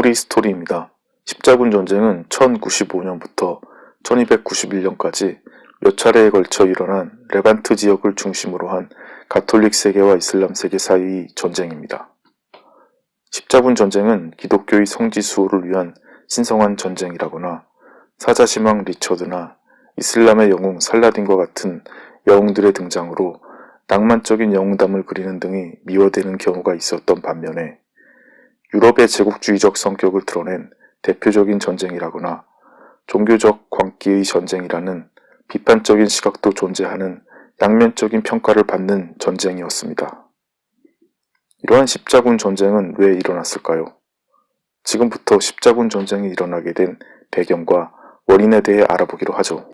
스토리입니다. 십자군 전쟁은 1095년부터 1291년까지 몇 차례에 걸쳐 일어난 레반트 지역을 중심으로 한 가톨릭 세계와 이슬람 세계 사이의 전쟁입니다. 십자군 전쟁은 기독교의 성지 수호를 위한 신성한 전쟁이라거나 사자시망 리처드나 이슬람의 영웅 살라딘과 같은 영웅들의 등장으로 낭만적인 영웅담을 그리는 등이 미화되는 경우가 있었던 반면에 유럽의 제국주의적 성격을 드러낸 대표적인 전쟁이라거나 종교적 광기의 전쟁이라는 비판적인 시각도 존재하는 양면적인 평가를 받는 전쟁이었습니다. 이러한 십자군 전쟁은 왜 일어났을까요? 지금부터 십자군 전쟁이 일어나게 된 배경과 원인에 대해 알아보기로 하죠.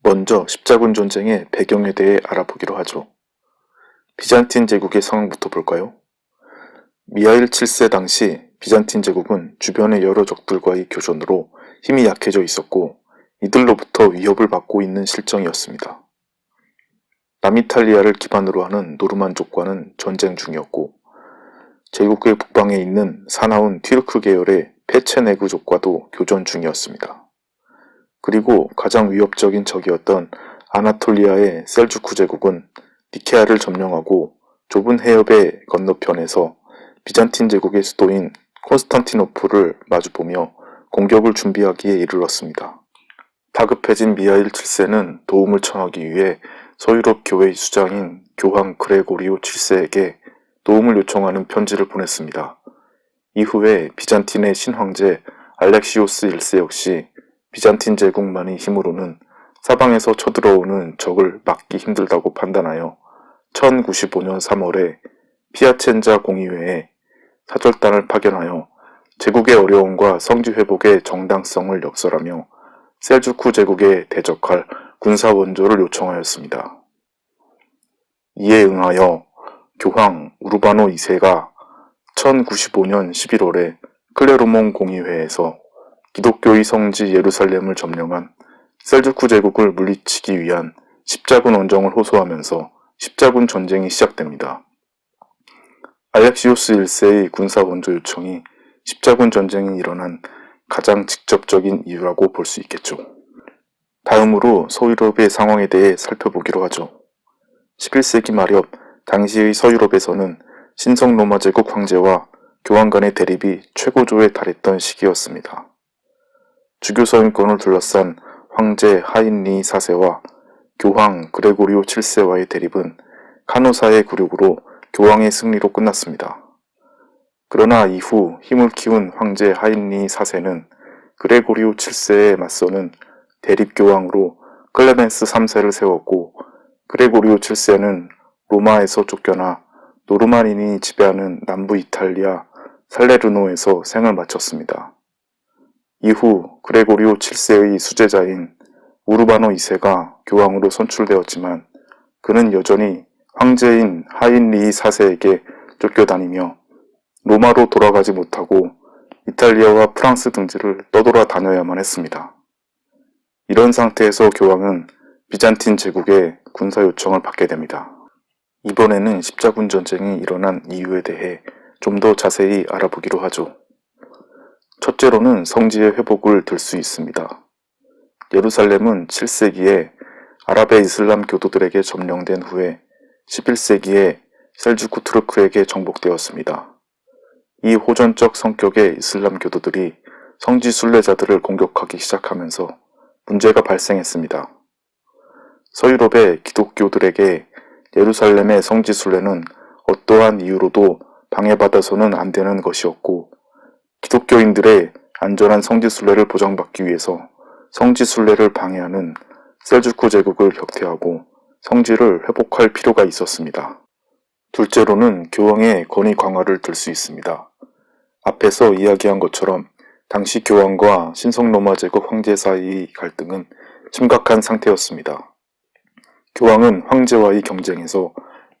먼저 십자군 전쟁의 배경에 대해 알아보기로 하죠. 비잔틴 제국의 상황부터 볼까요? 미하일 7세 당시 비잔틴 제국은 주변의 여러 적들과의 교전으로 힘이 약해져 있었고 이들로부터 위협을 받고 있는 실정이었습니다. 남이탈리아를 기반으로 하는 노르만족과는 전쟁 중이었고 제국의 북방에 있는 사나운 튀르크 계열의 페체네그족과도 교전 중이었습니다. 그리고 가장 위협적인 적이었던 아나톨리아의 셀주크 제국은 니케아를 점령하고 좁은 해협의 건너편에서 비잔틴 제국의 수도인 콘스탄티노플을 마주보며 공격을 준비하기에 이르렀습니다. 다급해진 미하일 7세는 도움을 청하기 위해 서유럽 교회의 수장인 교황 그레고리오 7세에게 도움을 요청하는 편지를 보냈습니다. 이후에 비잔틴의 신황제 알렉시오스 1세 역시 비잔틴 제국만의 힘으로는 사방에서 쳐들어오는 적을 막기 힘들다고 판단하여 1095년 3월에 피아첸자 공의회에 사절단을 파견하여 제국의 어려움과 성지 회복의 정당성을 역설하며 셀주크 제국에 대적할 군사 원조를 요청하였습니다. 이에 응하여 교황 우르바노 2세가 1095년 11월에 클레르몽 공의회에서 기독교의 성지 예루살렘을 점령한 셀주크 제국을 물리치기 위한 십자군 원정을 호소하면서 십자군 전쟁이 시작됩니다. 알렉시오스 1세의 군사 원조 요청이 십자군 전쟁이 일어난 가장 직접적인 이유라고 볼 수 있겠죠. 다음으로 서유럽의 상황에 대해 살펴보기로 하죠. 11세기 말엽 당시의 서유럽에서는 신성 로마 제국 황제와 교황 간의 대립이 최고조에 달했던 시기였습니다. 주교 서인권을 둘러싼 황제 하인리 4세와 교황 그레고리오 7세와의 대립은 카노사의 굴욕으로 교황의 승리로 끝났습니다. 그러나 이후 힘을 키운 황제 하인리 4세는 그레고리오 7세에 맞서는 대립교황으로 클레멘스 3세를 세웠고 그레고리오 7세는 로마에서 쫓겨나 노르마닌이 지배하는 남부 이탈리아 살레르노에서 생을 마쳤습니다. 이후 그레고리오 7세의 수제자인 우르바노 2세가 교황으로 선출되었지만 그는 여전히 황제인 하인리 4세에게 쫓겨다니며 로마로 돌아가지 못하고 이탈리아와 프랑스 등지를 떠돌아 다녀야만 했습니다. 이런 상태에서 교황은 비잔틴 제국의 군사 요청을 받게 됩니다. 이번에는 십자군 전쟁이 일어난 이유에 대해 좀 더 자세히 알아보기로 하죠. 첫째로는 성지의 회복을 들 수 있습니다. 예루살렘은 7세기에 아랍의 이슬람 교도들에게 점령된 후에 11세기에 셀주크 투르크에게 정복되었습니다. 이 호전적 성격의 이슬람 교도들이 성지 순례자들을 공격하기 시작하면서 문제가 발생했습니다. 서유럽의 기독교들에게 예루살렘의 성지 순례는 어떠한 이유로도 방해받아서는 안 되는 것이었고 기독교인들의 안전한 성지 순례를 보장받기 위해서 성지 순례를 방해하는 셀주크 제국을 격퇴하고 성지를 회복할 필요가 있었습니다. 둘째로는 교황의 권위 강화를 들 수 있습니다. 앞에서 이야기한 것처럼 당시 교황과 신성 로마 제국 황제 사이의 갈등은 심각한 상태였습니다. 교황은 황제와의 경쟁에서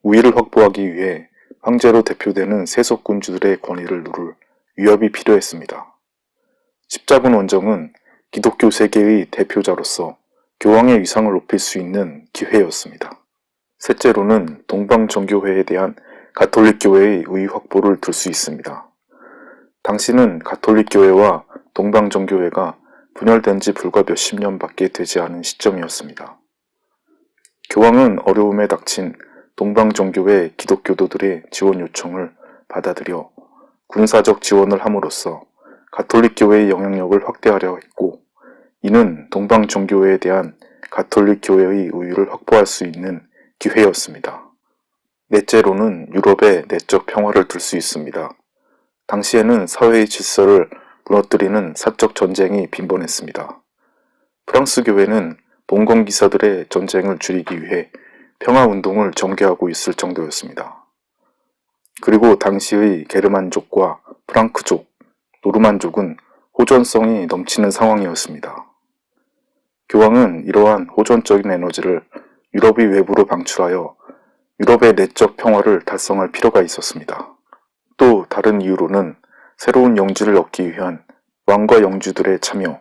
우위를 확보하기 위해 황제로 대표되는 세속군주들의 권위를 누를 위협이 필요했습니다. 십자군 원정은 기독교 세계의 대표자로서 교황의 위상을 높일 수 있는 기회였습니다. 셋째로는 동방정교회에 대한 가톨릭 교회의 우위 확보를 둘 수 있습니다. 당시는 가톨릭 교회와 동방정교회가 분열된 지 불과 몇십 년밖에 되지 않은 시점이었습니다. 교황은 어려움에 닥친 동방정교회 기독교도들의 지원 요청을 받아들여 군사적 지원을 함으로써 가톨릭 교회의 영향력을 확대하려 했고, 이는 동방정교회에 대한 가톨릭 교회의 우위를 확보할 수 있는 기회였습니다. 넷째로는 유럽의 내적 평화를 둘 수 있습니다. 당시에는 사회의 질서를 무너뜨리는 사적 전쟁이 빈번했습니다. 프랑스 교회는 봉건 기사들의 전쟁을 줄이기 위해 평화운동을 전개하고 있을 정도였습니다. 그리고 당시의 게르만족과 프랑크족, 노르만족은 호전성이 넘치는 상황이었습니다. 교황은 이러한 호전적인 에너지를 유럽의 외부로 방출하여 유럽의 내적 평화를 달성할 필요가 있었습니다. 또 다른 이유로는 새로운 영주를 얻기 위한 왕과 영주들의 참여,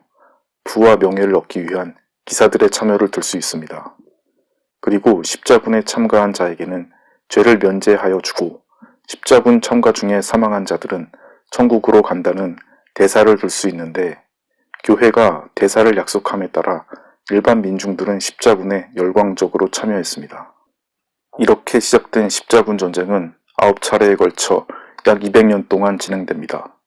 부와 명예를 얻기 위한 기사들의 참여를 들 수 있습니다. 그리고 십자군에 참가한 자에게는 죄를 면제하여 주고, 십자군 참가 중에 사망한 자들은 천국으로 간다는 대사를 들 수 있는데, 교회가 대사를 약속함에 따라 일반 민중들은 십자군에 열광적으로 참여했습니다. 이렇게 시작된 십자군 전쟁은 9차례에 걸쳐 약 200년 동안 진행됩니다.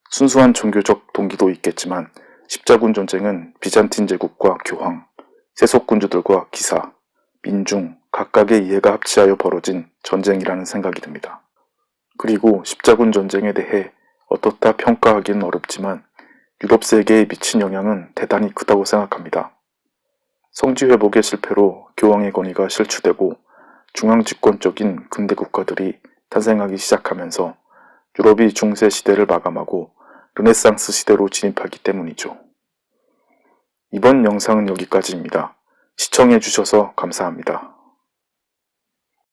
순수한 종교적 동기도 있겠지만 십자군 전쟁은 비잔틴 제국과 교황, 세속군주들과 기사, 민중 각각의 이해가 합치하여 벌어진 전쟁이라는 생각이 듭니다. 그리고 십자군 전쟁에 대해 어떻다 평가하기는 어렵지만 유럽 세계에 미친 영향은 대단히 크다고 생각합니다. 성지 회복의 실패로 교황의 권위가 실추되고 중앙집권적인 근대 국가들이 탄생하기 시작하면서 유럽이 중세 시대를 마감하고 르네상스 시대로 진입하기 때문이죠. 이번 영상은 여기까지입니다. 시청해주셔서 감사합니다.